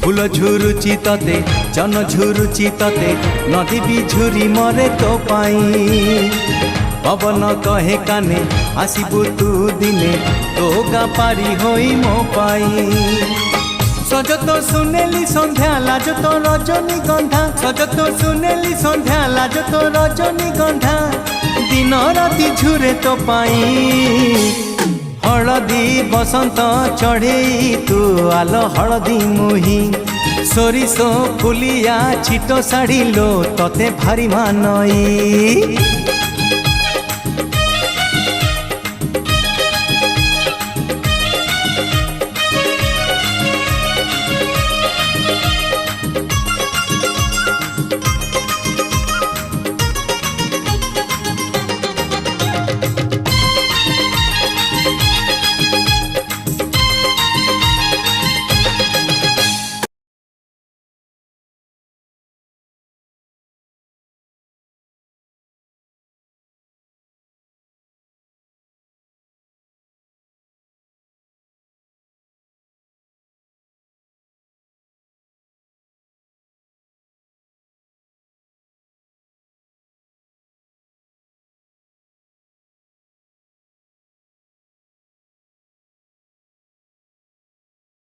फूल झुरुची तते जन झुरुची तते नदी भी झुरी मरे तो पाई पवन कहे काने आसबू तू दिने तो गा पारी होई मो पाई सज तो सुनेली संध्या लाज तो रजनी गंधा सज तो सुनेली संध्या लाज तो रजनी गंधा दिन राति झुरे तो पाई हलदी बसंत चढ़े तू आल हलदी मुही सोरिसो फुलिया छिटो साड़ी लो तते भारी मानई।